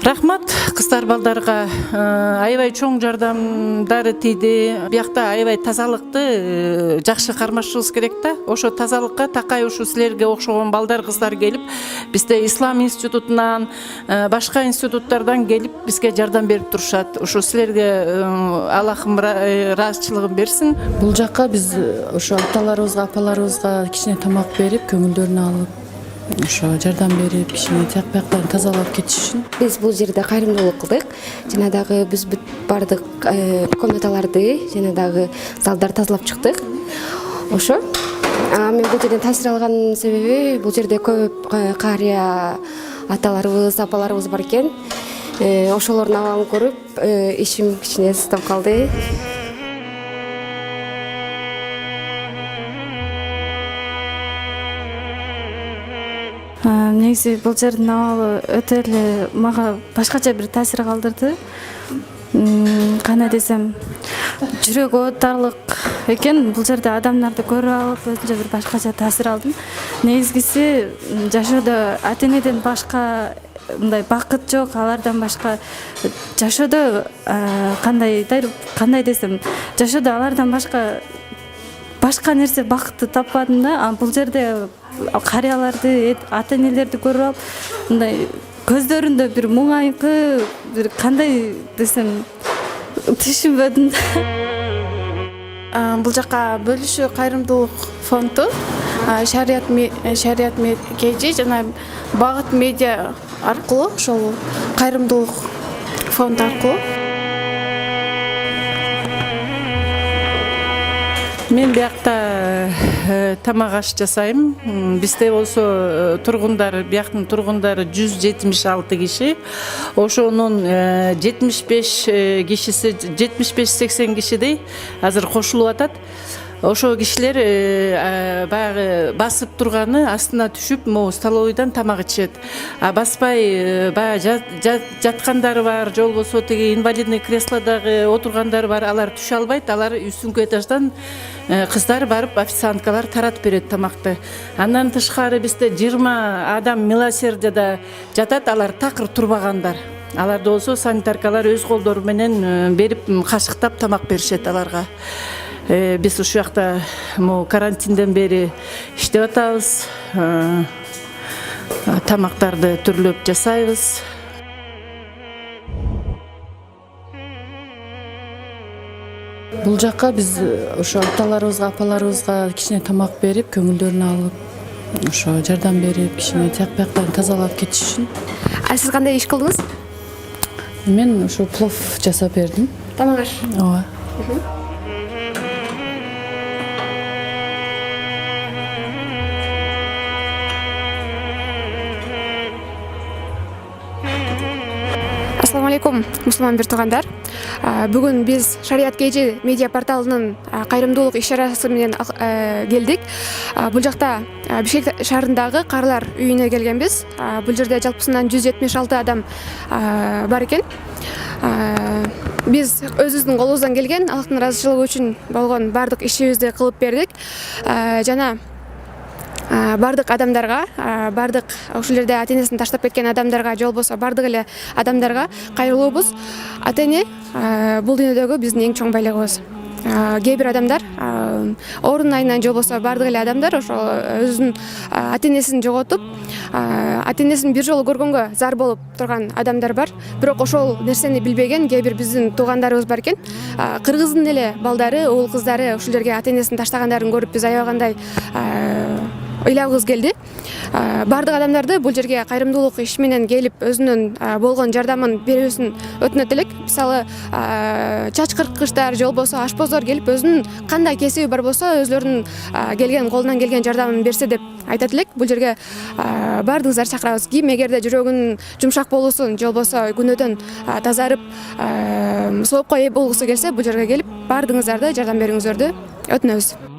Рахмат кыздар балдарга аябай чоң жардамдары тийди. Биякта аябай тазалыкты жакшы кармашыбыз керек да. Ошо тазалыкка такай ушу силерге окшогон балдар кыздар келип, бизде Ислам институтунан, башка институттардан келип бизге жардам берип турушат. Ошо силерге Аллахым ыраазычылыгын берсин. Бул жакка биз ошо аталарыбызга, апаларыбызга кичине тамак берип, көңүлдөрүнө алып, ошо жардам берип, кичине тияк бияктарын тазалап кетишин. Биз бул жерде кайрымдуулук кылдык. Жана дагы биз бардык комнаталарды, жана дагы залдарды тазалап чыктык. Ошо. Мен бул жерден таасир алган себеби, бул жерде көп карыя аталарыбыз, апаларыбыз бар экен. Ошолордун абалын көрүп, ишим кичине ысытып калды. Негизи бул жердин абалы өтө эле мага башкача бир таасир калтырды. Кандай десем, жүрөгү оотарлык экен. Бул жерде адамдарды көрүп алып, өзүнчө бир башкача таасир алдым. Негизгиси жашоодо ата-энеден башка мындай бакыт жок, алардан башка жашоодо кандай десем, жашоодо алардан башка нерсе бакытты таппадым да. Бул жерде карыяларды, ата-энелерди көрүп алып, мындай көздөрүндө бир муңайкы, бир кандай десем, түшүнбөдүм да. Бул жака бөлүшүү кайрымдуулук фонду, шарият KG жана Багыт медиа аркылуу, ошол кайрымдуулук фонду аркылуу. Мен биякта тамак аш жасайм. Бизде болсо бияктын тургундары 176 киши. Ошонун 75 кишиси, 75-80 кишидей азыр кошулуп атат. Ошо кишилер баягы басып турганы астына түшүп, могу столовойдон тамак ичет. Баспай баягы жаткандары бар, же болбосо тиги инвалидный креслодогу отургандары бар, алар түшө албайт. Алар үстүнкү этаждан кыздар барып, официанткалар таратып берет тамакты. Андан тышкары бизде 20 адам милосердияда жатат, алар такыр турбагандар. Аларды болсо санитаркалар өз колдору менен берип, кашыктап тамак беришет аларга. Биз ушул жакта карантинден бери иштеп атабыз. Тамактарды түрлөп жасайбыз. Бул жакка биз ошо аталарыбызга, апаларыбызга кичине тамак берип, көңүлдөрүнө алып, ошо жардам берип, кичине тияк бияктарын тазалап кетишин. Сиз кандай иш кылдыңыз? Мен ошо плов жасап бердим. Тамак аш. Ооба. Ассаламу алейкум, мусулман бир туугандар. Бүгүн биз Шарият KG медиа порталынын кайрымдуулук иш-чарасы менен келдик. Бул жакта Бишкек шаарындагы каарылар үйүнө келгенбиз. Бул жерде жалпысынан 176 адам бар экен. Биз өзүбүздүн колубуздан келген Аллахтын ыраазычылыгы үчүн болгон бардык ишибизди кылып бердик. Жана бардык адамдарга, бардык ушул жерде ата-энесин таштап кеткен адамдарга, же болбосо бардык эле адамдарга кайрылуубуз. Ата-эне бул дүйнөдөгү биздин эң чоң байлыгыбыз. Кээ бир адамдар орун айынан, же болбосо бардык эле адамдар ошол өзүнүн ата-энесин жоготуп, ата-энесин бир жолу көргөнгө зар болуп турган адамдар бар. Бирок ошол нерсени билбеген кээ бир биздин туугандарыбыз бар экен. Кыргыздын эле балдары, уул кыздары ушул жерге ата-энесин таштагандарын көрүп биз аябагандай ыйлабыз келди. Бардык адамдарды бул жерге кайрымдуулук иш менен келип, өзүнүн болгон жардамын берүүсүн өтүнөт элек. Мисалы, чач кырккычтар, же болбосо ашпоздор келип, өзүнүн кандай кесиби бар болсо, өзлөрүнүн колунан келген жардамын берсе деп айтат элек. Бул жерге бардыгыңыздар чакырабыз. Ким эгерде жүрөгүнүн жумшак болуусун, же болбосо күнөөдөн тазарып, соопко ээ болгусу келсе, бул жерге келип, бардыгыңыздарды жардам берүүңүздөрдү өтүнөбүз.